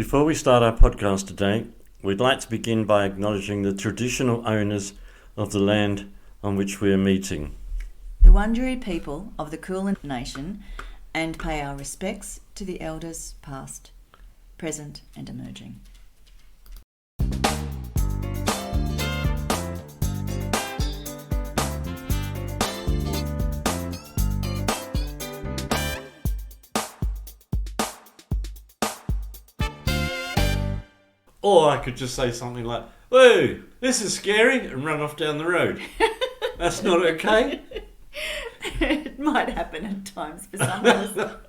Before we start our podcast today, we'd like to begin by acknowledging the traditional owners of the land on which we are meeting. The Wurundjeri people of the Kulin Nation, and pay our respects to the elders past, present and emerging. Or I could just say something like, "Whoa, this is scary," and run off down the road. That's not okay? It might happen at times for some of us.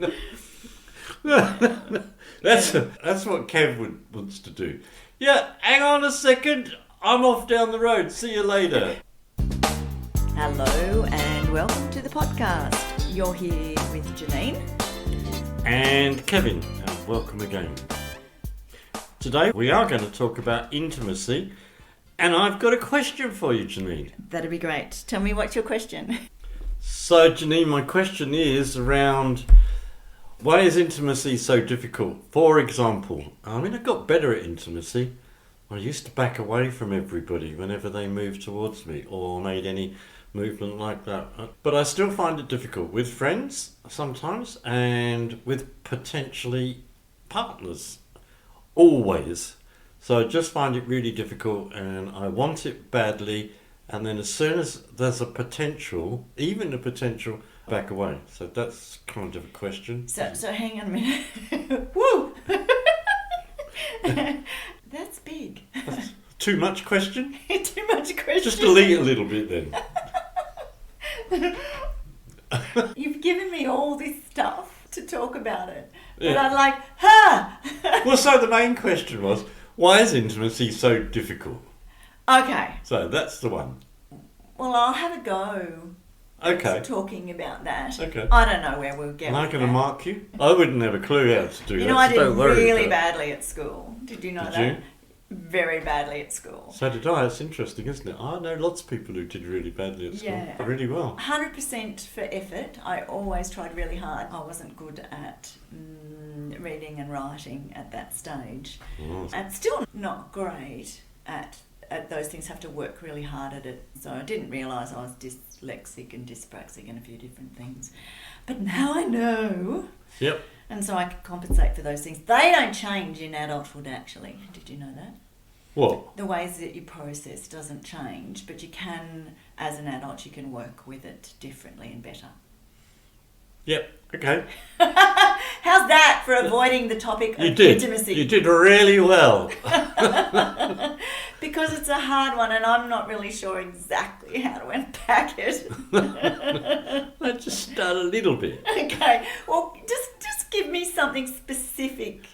That's what Kev wants to do. Yeah, hang on a second. I'm off down the road. See you later. Hello and welcome to the podcast. You're here with Janine. And Kevin, and welcome again. Today we are going to talk about intimacy, and I've got a question for you, Janine. That'd be great. Tell me, what's your question? So, Janine, my question is around why is intimacy so difficult? For example, I got better at intimacy. I used to back away from everybody whenever they moved towards me or made any movement like that. But I still find it difficult with friends sometimes and with potentially partners. Always. So I just find it really difficult and I want it badly, and then as soon as there's a potential, even a potential, back away. So that's kind of a question. So hang on a minute. Woo! That's big. That's too much question? Too much question. Just delete a little bit then. You've given me all this stuff to talk about it. Yeah. But I'm like, ha! Well, so the main question was, why is intimacy so difficult? Okay. So that's the one. Well, I'll have a go. Okay. Talking about that. Okay. I don't know where we'll get. Am I with going to that. mark you? I wouldn't have a clue how to do that. You know, I so did don't worry really about it. badly at school. Did you know Did that? you? Very badly at school. So did I. It's interesting, isn't it? I know lots of people who did really badly at school. Yeah. Really well. 100% for effort. I always tried really hard. I wasn't good at reading and writing at that stage. Oh. And still not great at those things. Have to work really hard at it. So I didn't realise I was dyslexic and dyspraxic and a few different things. But now I know. Yep. And so I can compensate for those things. They don't change in adulthood, actually. Did you know that? What? The ways that you process doesn't change, but you can, as an adult, you can work with it differently and better. Yep. Okay. How's that for avoiding the topic of intimacy? You did really well. Because it's a hard one and I'm not really sure exactly how to unpack it. Let's just start a little bit. Okay. Well, just give me something specific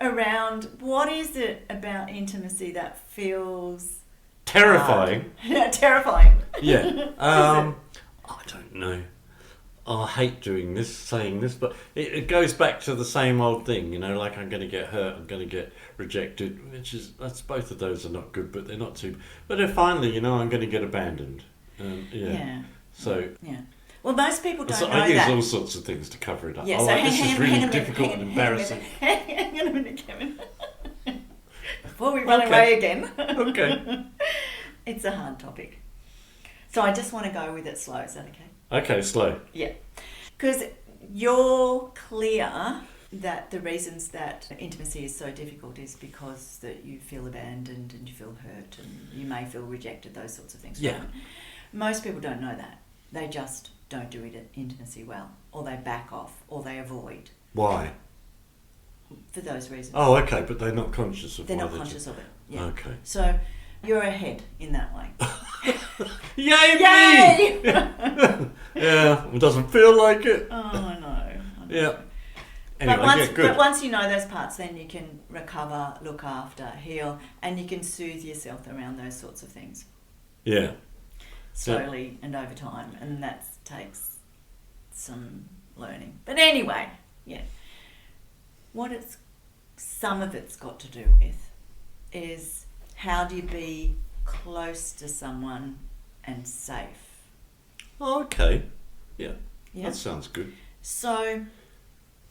around what is it about intimacy that feels Terrifying. Yeah, terrifying. Yeah. I don't know. I hate doing this, saying this, but it goes back to the same old thing, like I'm going to get hurt, I'm going to get rejected, that's both of those are not good, but they're not too, but then finally, I'm going to get abandoned. Yeah. So. Yeah. Well, most people don't know I use that. all sorts of things to cover it up. Yeah, Oh, so this is really difficult and embarrassing. Hang on a minute, Kevin. Before we run away again. Okay. It's a hard topic. So I just want to go with it slow. Is that okay? Okay, slow. Yeah. Because you're clear that the reasons that intimacy is so difficult is because that you feel abandoned and you feel hurt and you may feel rejected, those sorts of things. Yeah. Right? Most people don't know that. They just don't do it at intimacy well, or they back off, or they avoid. Why? For those reasons. Oh, okay, but they're not conscious of They're why not they conscious of it. Yeah. Okay. So you're ahead in that way. Yay, Yay! me! Yeah, it doesn't feel like it. Oh, I know. Yeah. Anyway, But once you know those parts, then you can recover, look after, heal, and you can soothe yourself around those sorts of things. Yeah. Slowly and over time, and that takes some learning. But anyway, yeah. Some of it's got to do with is how do you be close to someone and safe? Oh, okay. Yeah. Yeah. That sounds good. So,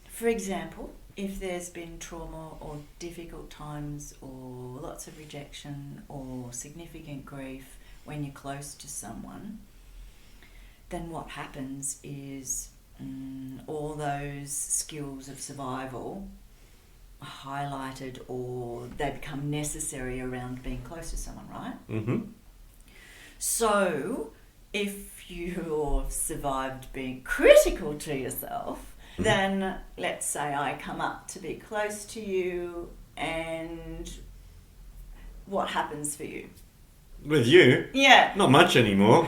for example, if there's been trauma or difficult times or lots of rejection or significant grief when you're close to someone, then what happens is all those skills of survival are highlighted, or they become necessary around being close to someone, right? Mm-hmm. So if you've survived being critical to yourself, then let's say I come up to be close to you, and what happens for you? With you? Yeah. Not much anymore.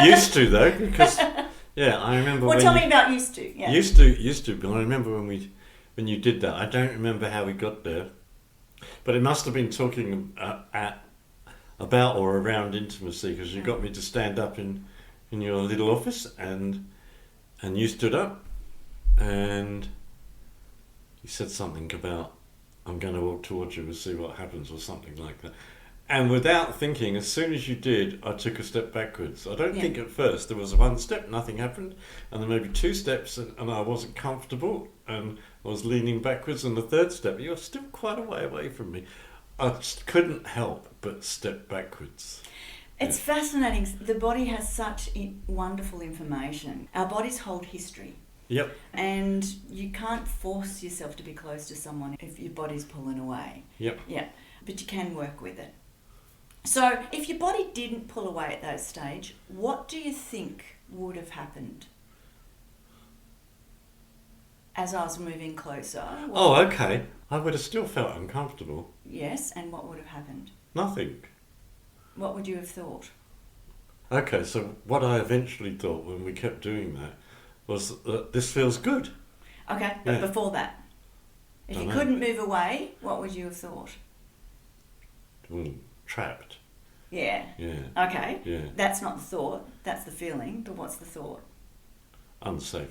Used to though, because I remember. Well, when tell me about used to. Yeah. Used to. But I remember when you did that. I don't remember how we got there, but it must have been talking about or around intimacy, because you got me to stand up in your little office, and you stood up, and you said something about, I'm going to walk towards you and see what happens, or something like that. And without thinking, as soon as you did, I took a step backwards. I don't think at first there was one step, nothing happened, and then maybe two steps, and I wasn't comfortable, and I was leaning backwards, and the third step, you were still quite a way away from me. I just couldn't help but step backwards. It's fascinating. The body has such wonderful information. Our bodies hold history. Yep. And you can't force yourself to be close to someone if your body's pulling away. Yep. Yeah. But you can work with it. So if your body didn't pull away at that stage, what do you think would have happened as I was moving closer? Oh, okay. I would have still felt uncomfortable. Yes, and what would have happened? Nothing. What would you have thought? Okay, so what I eventually thought when we kept doing that was that this feels good. Okay, but before that, if you couldn't move away, what would you have thought? Trapped. Yeah. Yeah. Okay. Yeah. That's not the thought. That's the feeling. But what's the thought? Unsafe.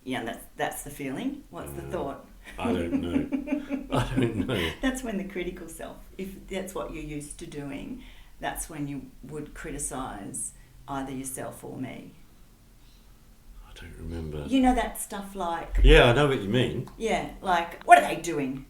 Yeah, that's the feeling. What's the thought? I don't know. I don't know. That's when the critical self, if that's what you're used to doing, that's when you would criticise either yourself or me. I don't remember. You know that stuff like... Yeah, I know what you mean. Yeah, like, what are they doing?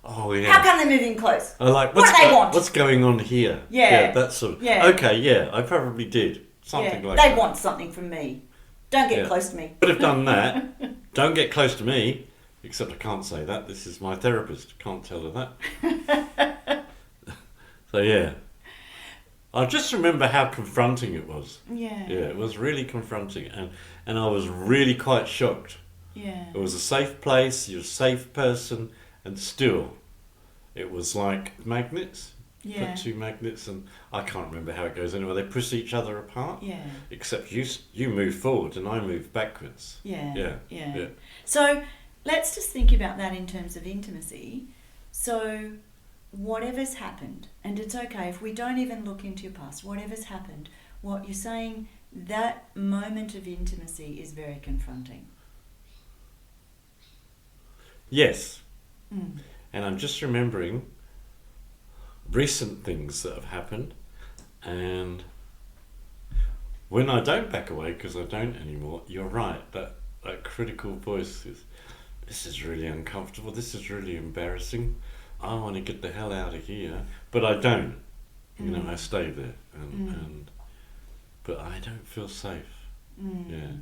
Oh, yeah. How come they're moving close? I like, what do they want? What's going on here? Yeah. That sort of... Yeah. Okay, yeah, I probably did. Something like they that. They want something from me. Don't get close to me. Could have done that. Don't get close to me. Except I can't say that. This is my therapist. Can't tell her that. So, yeah. I just remember how confronting it was. Yeah. Yeah, it was really confronting. And I was really quite shocked. Yeah. It was a safe place. You're a safe person. And still, it was like magnets. Yeah. Put two magnets, and I can't remember how it goes anyway. They push each other apart. Yeah. Except you move forward and I move backwards. Yeah. Yeah. So let's just think about that in terms of intimacy. So whatever's happened, and it's okay if we don't even look into your past, whatever's happened, what you're saying, that moment of intimacy is very confronting. Yes. Mm. And I'm just remembering recent things that have happened, and when I don't back away, because I don't anymore, you're right, that critical voice is, this is really uncomfortable, this is really embarrassing, I want to get the hell out of here, but I don't. You know, I stay there, but I don't feel safe. Yeah.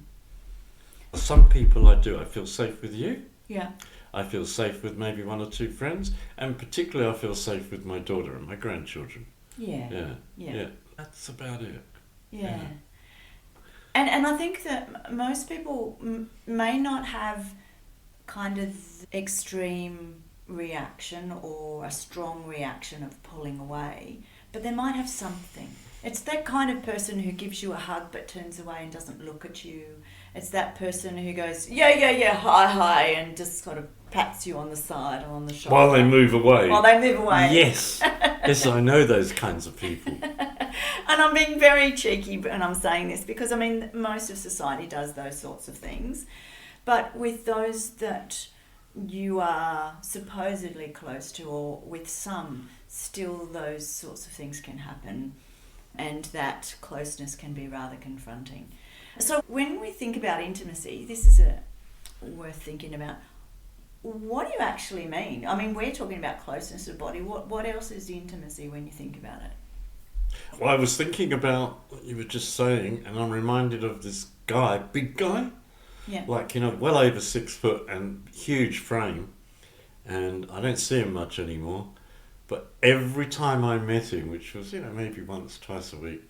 Some people I do. I feel safe with you. Yeah. I feel safe with maybe one or two friends, and particularly I feel safe with my daughter and my grandchildren. Yeah. Yeah. That's about it. Yeah. And I think that most people may not have kind of extreme reaction or a strong reaction of pulling away, but they might have something. It's that kind of person who gives you a hug but turns away and doesn't look at you. It's that person who goes, yeah, hi, and just sort of pats you on the side or on the shoulder. While they move away. Yes. Yes, I know those kinds of people. And I'm being very cheeky and I'm saying this because, I mean, most of society does those sorts of things. But with those that you are supposedly close to, or with some, still those sorts of things can happen. And that closeness can be rather confronting. So when we think about intimacy, this is worth thinking about. what do you actually mean? I mean, we're talking about closeness of body. What else is intimacy when you think about it? Well, I was thinking about what you were just saying, and I'm reminded of this guy, big guy, Yeah. like, well over 6 foot and huge frame, and I don't see him much anymore. But every time I met him, which was, maybe once, twice a week,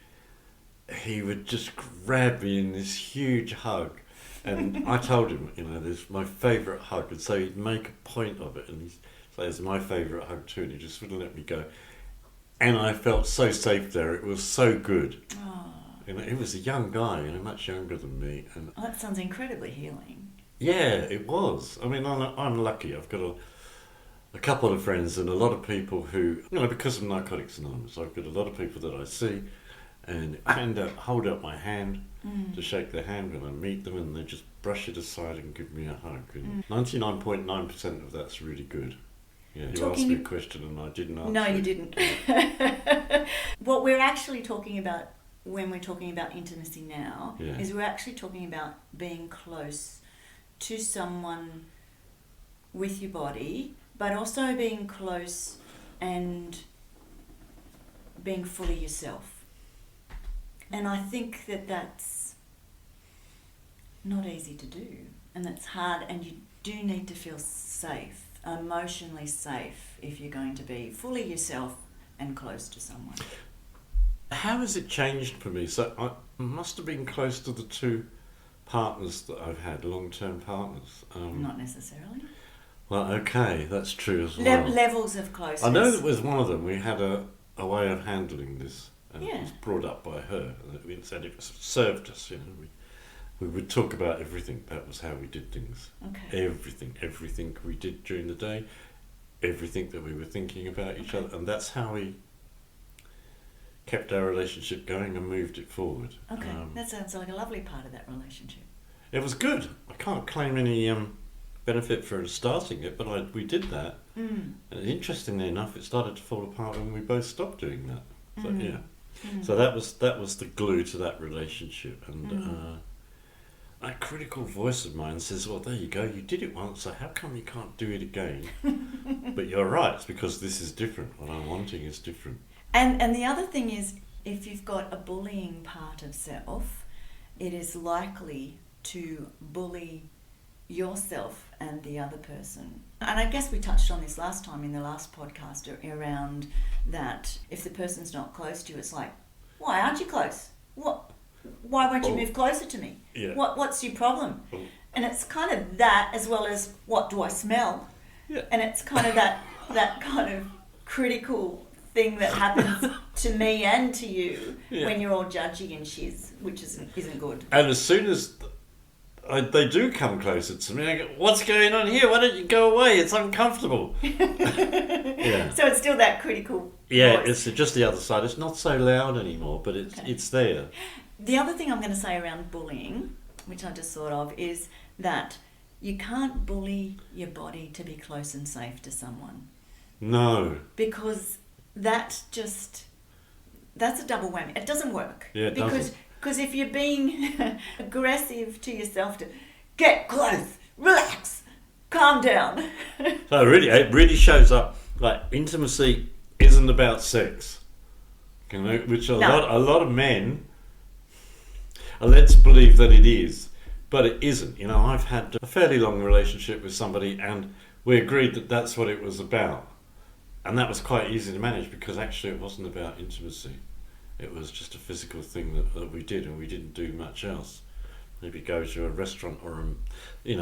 he would just grab me in this huge hug. And I told him, this is my favourite hug. And so he'd make a point of it. And he'd say, it's my favourite hug too. And he just wouldn't let me go. And I felt so safe there. It was so good. Oh, He was a young guy, much younger than me. And that sounds incredibly healing. yeah, it was. I mean, I'm lucky. I've got a couple of friends and a lot of people who, because of Narcotics Anonymous, I've got a lot of people that I see and hold out my hand to shake their hand when I meet them, and they just brush it aside and give me a hug. And 99.9% of that's really good. Yeah, you asked me a question and I didn't answer. No, you didn't. What we're actually talking about when we're talking about intimacy now is we're actually talking about being close to someone with your body, but also being close and being fully yourself. And I think that that's not easy to do, and that's hard, and you do need to feel safe, emotionally safe, if you're going to be fully yourself and close to someone. How has it changed for me? So I must have been close to the 2 partners that I've had, long-term partners. Not necessarily. Well, okay, that's true as well. Levels of closeness. I know that with one of them we had a way of handling this, and Yeah. it was brought up by her, and it said it served us. We would talk about everything. That was how we did things. Okay. Everything we did during the day, everything that we were thinking about each other, and that's how we kept our relationship going and moved it forward. Okay, that sounds like a lovely part of that relationship. It was good. I can't claim any benefit for starting it, but we did that. And interestingly enough, it started to fall apart when we both stopped doing that. So so that was the glue to that relationship. And that critical voice of mine says, well, there you go, you did it once, so how come you can't do it again? But you're right, it's because this is different. What I'm wanting is different. And the other thing is, if you've got a bullying part of self, it is likely to bully yourself and the other person. And I guess we touched on this last time in the last podcast around that if the person's not close to you, it's like, why aren't you close? Why won't you move closer to me? Yeah. What's your problem? And it's kind of that, as well as, what do I smell? Yeah. And it's kind of that kind of critical thing that happens to me and to you when you're all judgy and shiz, which isn't good. And as soon as they do come closer to me, I go, what's going on here? Why don't you go away? It's uncomfortable. Yeah. So it's still that critical Yeah, voice. it's just the other side. It's not so loud anymore, but it's there. The other thing I'm going to say around bullying, which I just thought of, is that you can't bully your body to be close and safe to someone. No. Because that's a double whammy. It doesn't work. Yeah, it doesn't. Because if you're being aggressive to yourself to get close, relax, calm down. So it really shows up. Like, intimacy isn't about sex, which a lot of men are led to believe that it is, but it isn't. I've had a fairly long relationship with somebody, and we agreed that that's what it was about, and that was quite easy to manage because actually it wasn't about intimacy. It was just a physical thing that we did, and we didn't do much else. Maybe go to a restaurant or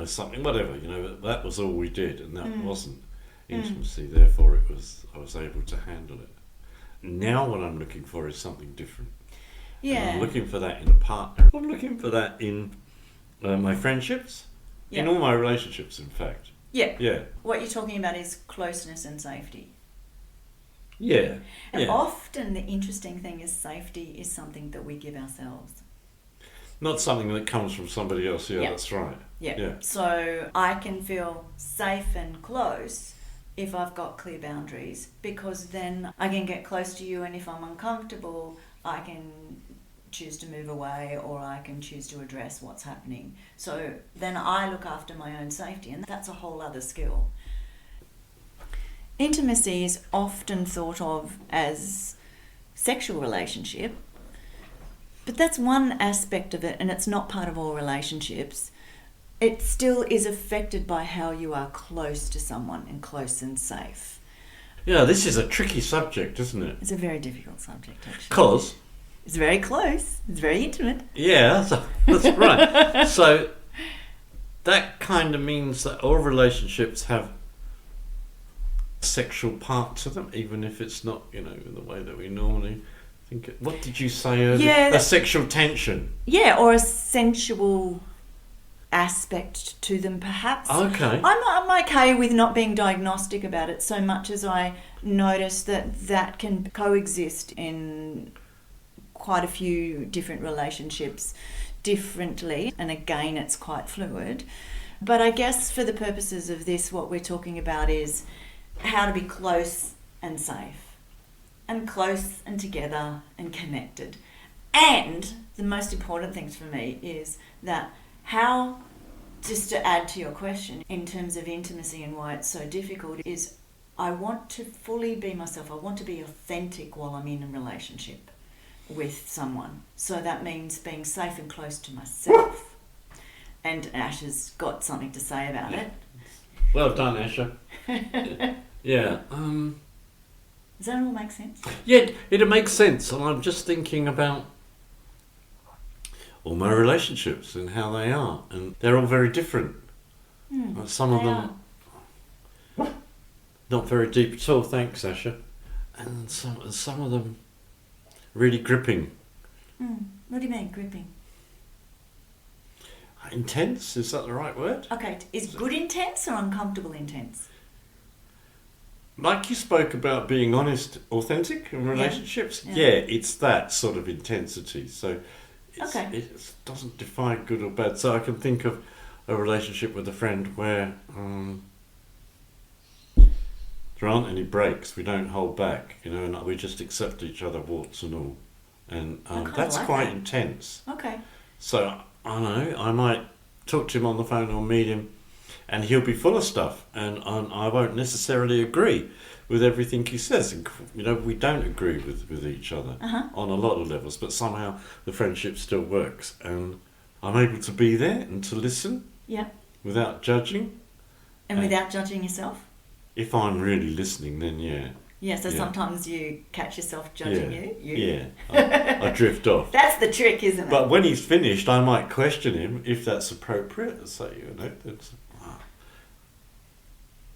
something, whatever. That was all we did, and that wasn't intimacy. Therefore, I was able to handle it. Now, what I'm looking for is something different. Yeah. And I'm looking for that in a partner. I'm looking for that in my friendships, in all my relationships, in fact. Yeah. Yeah. What you're talking about is closeness and safety. Yeah. And often the interesting thing is safety is something that we give ourselves. Not something that comes from somebody else. Yeah, that's right. Yeah. So I can feel safe and close if I've got clear boundaries, because then I can get close to you, and if I'm uncomfortable, I can choose to move away, or I can choose to address what's happening. So then I look after my own safety, and that's a whole other skill. Intimacy is often thought of as sexual relationship, but that's one aspect of it, and it's not part of all relationships. It still is affected by how you are close to someone and close and safe. Yeah, this is a tricky subject, isn't it? It's a very difficult subject, actually. Because, It's very close. It's very intimate. yeah, that's right. So that kind of means that all relationships have sexual part to them, even if it's not, in the way that we normally think it. What did you say earlier? Yeah, a sexual tension. Yeah, or a sensual aspect to them, perhaps. Okay. I'm okay with not being diagnostic about it so much as I notice that can coexist in quite a few different relationships differently, and again it's quite fluid. But I guess for the purposes of this, what we're talking about is how to be close and safe, and close and together and connected. And the most important things for me is that how, just to add to your question in terms of intimacy and why it's so difficult, is I want to fully be myself. I want to be authentic while I'm in a relationship with someone. So that means being safe and close to myself. And Ash has got something to say about it. Well done, Asha. Yeah. Does that all make sense? Yeah, it makes sense. And I'm just thinking about all my relationships and how they are. And they're all very different. Some of them not very deep at all, thanks, Asha. And some of them really gripping. What do you mean, gripping? Intense, is that the right word? Okay, is good intense or uncomfortable intense? Like you spoke about being honest, authentic in relationships. Yeah. Yeah, it's that sort of intensity. So Okay. it doesn't define good or bad. So I can think of a relationship with a friend where there aren't any breaks. We don't hold back, and we just accept each other, warts and all. And kinda that's like quite that. intense. Okay. So I don't know, I might talk to him on the phone or meet him, and he'll be full of stuff, and I won't necessarily agree with everything he says. And, we don't agree with each other on a lot of levels, but somehow the friendship still works, and I'm able to be there and to listen Yeah. without judging. And without judging yourself? If I'm really listening, then yeah. Yeah, so Yeah. sometimes you catch yourself judging you. Yeah, I drift off. That's the trick, isn't it? But when he's finished, I might question him if that's appropriate. So, that's,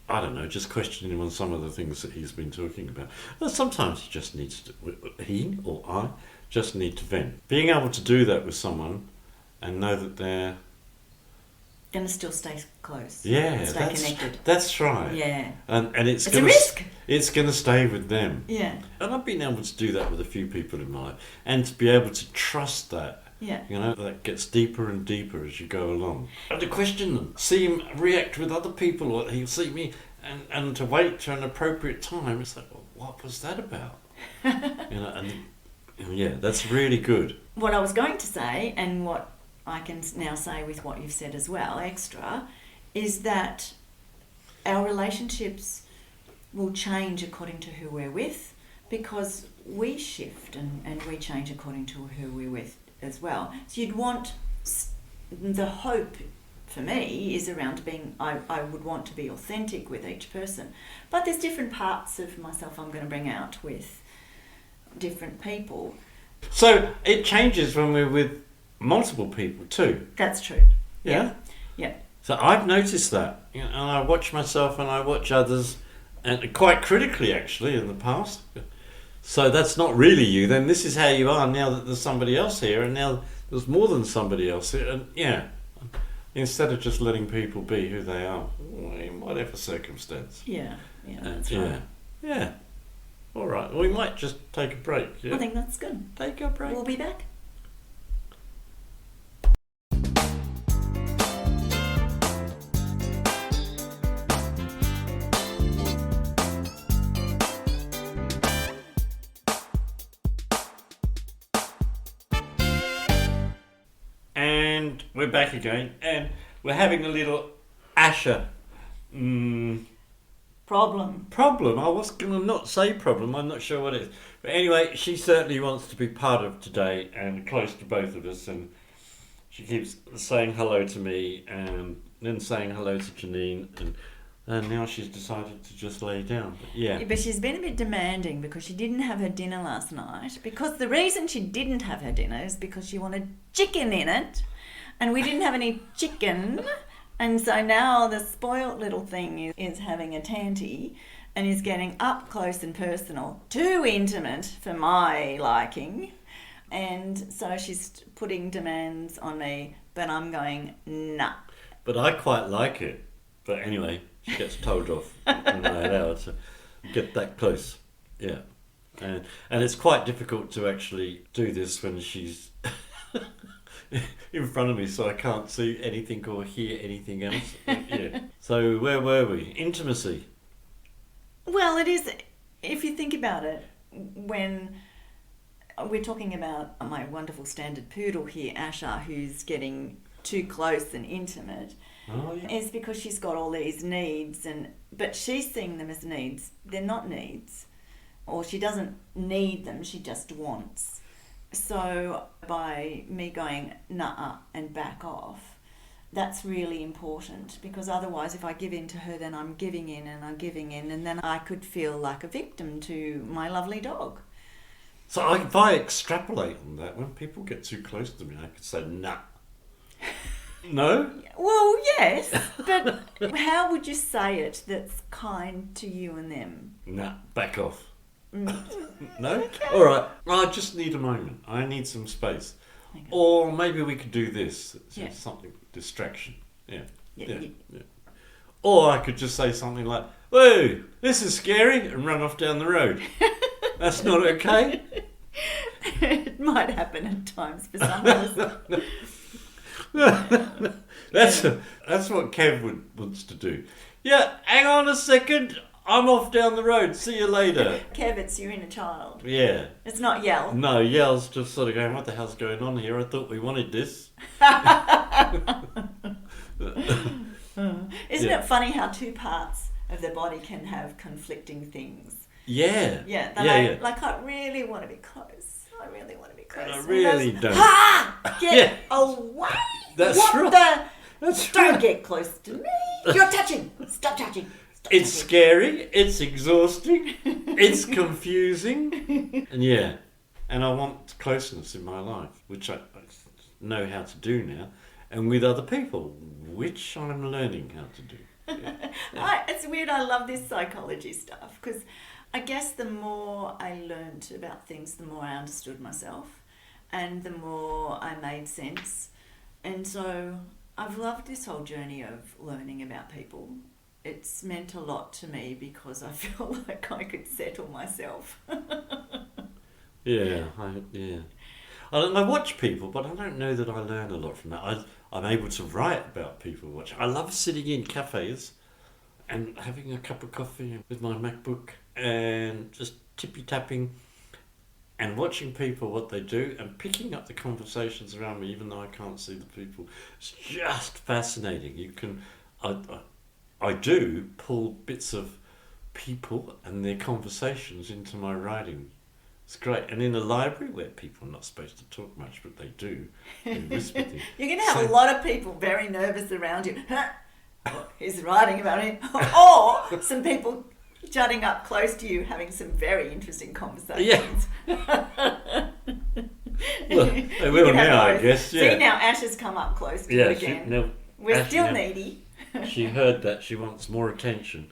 I don't know, just question him on some of the things that he's been talking about. Well, sometimes he or I just need to vent. Being able to do that with someone and know that they're Going to still stay close. stay connected. That's right. Yeah. And it's a risk. It's going to stay with them. Yeah. And I've been able to do that with a few people in my life, and to be able to trust that. Yeah. That gets deeper and deeper as you go along. And to question them, see him react with other people, or he'll see me, and to wait to an appropriate time. It's like, well, what was that about? That's really good. What I was going to say, and what I can now say with what you've said as well, extra, is that our relationships will change according to who we're with, because we shift and we change according to who we're with as well. So you'd want, the hope for me is around being, I would want to be authentic with each person. But there's different parts of myself I'm going to bring out with different people. So it changes when we're with multiple people too. That's true. Yeah? Yeah. So I've noticed that. And I watch myself and I watch others, and quite critically actually in the past. So that's not really you. Then this is how you are now that there's somebody else here, and now there's more than somebody else here. And instead of just letting people be who they are in whatever circumstance. Yeah, that's right. Yeah. All right. Well, we might just take a break. Yeah? I think that's good. Take a break. We'll be back. we're back again, and we're having a little Asher Problem. problem. I was going to not say problem, I'm not sure what it is. But anyway, she certainly wants to be part of today and close to both of us, and she keeps saying hello to me and then saying hello to Janine, and now she's decided to just lay down. But yeah. But she's been a bit demanding because she didn't have her dinner last night. Because the reason she didn't have her dinner is because she wanted chicken in it, and we didn't have any chicken. And so now the spoilt little thing is having a tanty and is getting up close and personal, too intimate for my liking. And so she's putting demands on me, but I'm going, nah. But I quite like it. But anyway, she gets told off and I allow her to get that close. Yeah. And it's quite difficult to actually do this when she's in front of me, so I can't see anything or hear anything else. Yeah. So where were we? Intimacy. Well, it is, if you think about it, when we're talking about my wonderful standard poodle here, Asha, who's getting too close and intimate, Oh, yeah. is because she's got all these needs, but she's seeing them as needs. They're not needs, or she doesn't need them, she just wants. So by me going nah and back off, that's really important, because otherwise if I give in to her, then I'm giving in, and then I could feel like a victim to my lovely dog. So if I extrapolate on that, when people get too close to me, I could say nah. No? Well, yes, but how would you say it that's kind to you and them? Nah, back off. No? Okay. All right. I just need a moment. I need some space. Okay. Or maybe we could do this. It's Yeah. something, distraction. Yeah. Yeah. Or I could just say something like, whoa, this is scary, and run off down the road. That's not okay? It might happen at times for some of us. That's what Kev wants to do. Yeah, hang on a second. I'm off down the road. See you later. Kev, it's your inner child. Yeah. It's not yell. No, Yell's just sort of going, what the hell's going on here? I thought we wanted this. Isn't Yeah. it funny how two parts of the body can have conflicting things? Yeah. Yeah, Yeah. like I really want to be close. I really want to be close. I And really goes, don't. Ha! Get Yeah. away! That's what right. That's Don't right. get close to me. You're touching. Stop touching. Stop It's touching. scary, it's exhausting, it's confusing, and yeah, and I want closeness in my life, which I know how to do now, and with other people, which I'm learning how to do. Yeah. It's weird. I love this psychology stuff because I guess the more I learned about things, the more I understood myself, and the more I made sense. And so I've loved this whole journey of learning about people. It's meant a lot to me because I feel like I could settle myself. Yeah, I watch people, but I don't know that I learn a lot from that. I'm able to write about people watching. I love sitting in cafes and having a cup of coffee with my MacBook and just tippy-tapping and watching people, what they do, and picking up the conversations around me, even though I can't see the people. It's just fascinating. You can... I do pull bits of people and their conversations into my writing. It's great. And in a library where people are not supposed to talk much, but they do, they whisper things. You're going to have a lot of people very nervous around you. He's writing about it. Or some people jutting up close to you having some very interesting conversations. Yeah. Well, they will now, I guess. Yeah. See, now Ash has come up close to you again. We're Ash still now- needy. She heard that. She wants more attention.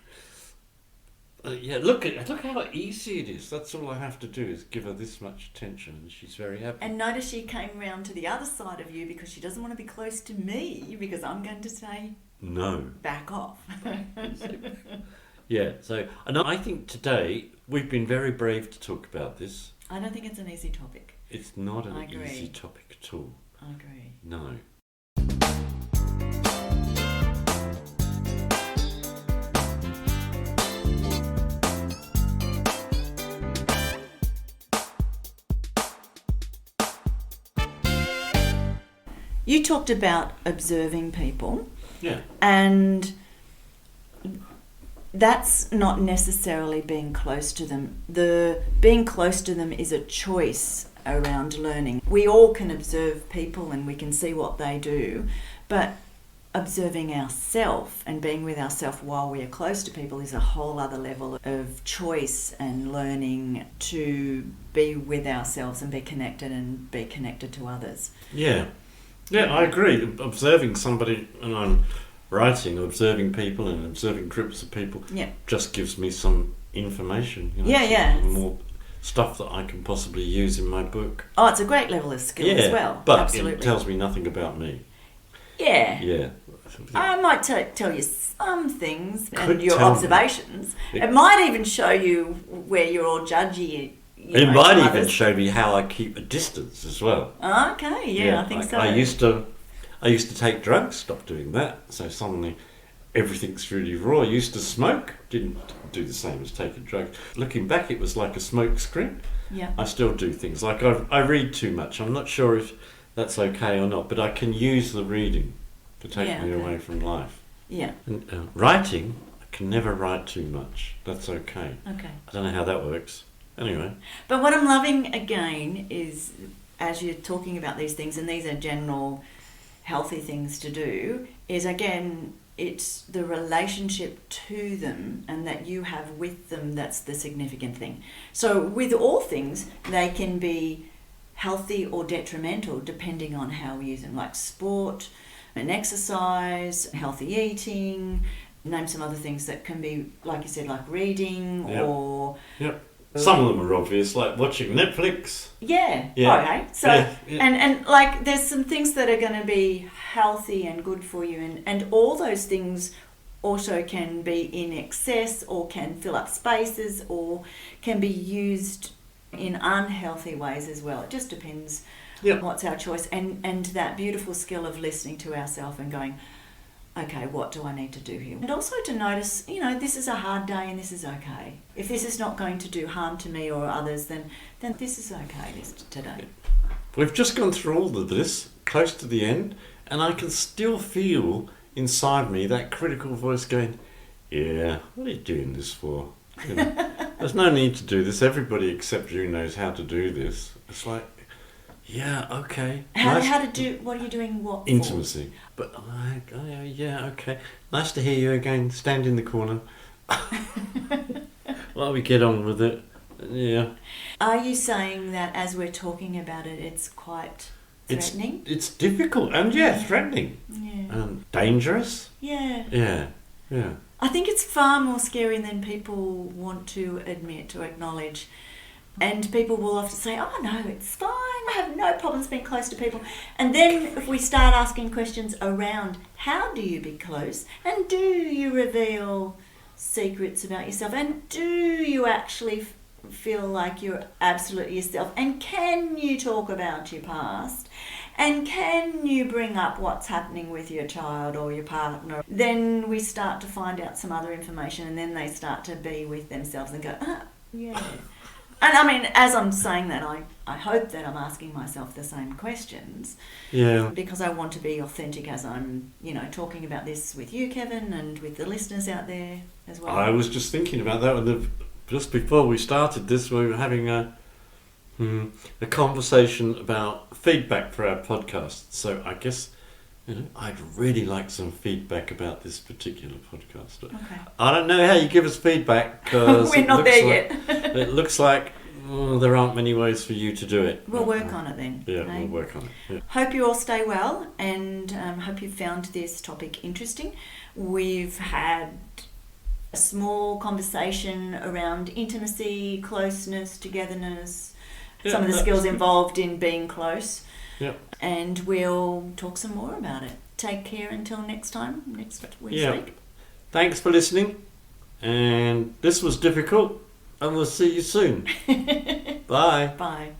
Yeah, look how easy it is. That's all I have to do is give her this much attention, and she's very happy. And notice she came round to the other side of you because she doesn't want to be close to me because I'm going to say, No. back off. Yeah. So, and I think today we've been very brave to talk about this. I don't think it's an easy topic. It's not I an agree. easy topic at all. I agree. No. You talked about observing people, Yeah. and that's not necessarily being close to them. The being close to them is a choice around learning. We all can observe people and we can see what they do, but observing ourselves and being with ourselves while we are close to people is a whole other level of choice and learning to be with ourselves and be connected to others. Yeah. Yeah, I agree. Observing somebody, and I'm writing, observing people and observing groups of people just gives me some information. More stuff that I can possibly use in my book. Oh, it's a great level of skill as well. But absolutely. It tells me nothing about me. Yeah. Yeah. I might tell you some things Could and your tell me. observations. It might even show you where you're all judgy. It might even show me how I keep a distance as well. Okay, I think so. I used to take drugs, stopped doing that. So suddenly everything's really raw. I used to smoke, didn't do the same as taking drugs. Looking back, it was like a smoke screen. Yeah. I still do things like I read too much. I'm not sure if that's okay or not, but I can use the reading to take me away from life. Yeah. And writing, I can never write too much. That's okay. Okay. I don't know how that works. Anyway. But what I'm loving again is, as you're talking about these things, and these are general healthy things to do, is again, it's the relationship to them and that you have with them that's the significant thing. So with all things, they can be healthy or detrimental depending on how we use them, like sport and exercise, healthy eating, name some other things that can be, like you said, like reading or... Yep. Some of them are obvious, like watching Netflix. Yeah. Okay. So and like there's some things that are going to be healthy and good for you, and all those things also can be in excess or can fill up spaces or can be used in unhealthy ways as well. It just depends what's our choice, and that beautiful skill of listening to ourselves and going, okay, what do I need to do here? And also to notice, this is a hard day and this is okay. If this is not going to do harm to me or others, then this is okay today. We've just gone through all of this, close to the end, and I can still feel inside me that critical voice going, yeah, what are you doing this for? There's no need to do this. Everybody except you knows how to do this. It's like, yeah, okay. What are you doing what for? Intimacy. But, yeah, okay. Nice to hear you again. Stand in the corner. Well, we get on with it. Yeah. Are you saying that as we're talking about it, it's quite threatening? It's difficult and, threatening. Yeah. And dangerous. Yeah. Yeah. I think it's far more scary than people want to admit or acknowledge. And people will often say, oh no, it's fine, I have no problems being close to people. And then if we start asking questions around how do you be close, and do you reveal secrets about yourself, and do you actually feel like you're absolutely yourself, and can you talk about your past, and can you bring up what's happening with your child or your partner, then we start to find out some other information, and then they start to be with themselves and go, yeah. And I mean, as I'm saying that, I hope that I'm asking myself the same questions. Yeah. Because I want to be authentic as I'm, talking about this with you, Kevin, and with the listeners out there as well. I was just thinking about that just before we started this. We were having a conversation about feedback for our podcast. So I guess, I'd really like some feedback about this particular podcast. Okay. I don't know how you give us feedback because we're not there yet. It looks like there aren't many ways for you to do it. We'll work on it then. Yeah, we'll work on it. Yeah. Hope you all stay well, and hope you found this topic interesting. We've had a small conversation around intimacy, closeness, togetherness, some of the skills involved in being close. Yep. And we'll talk some more about it. Take care until next time, next week. Thanks for listening. And this was difficult, and we'll see you soon. Bye. Bye.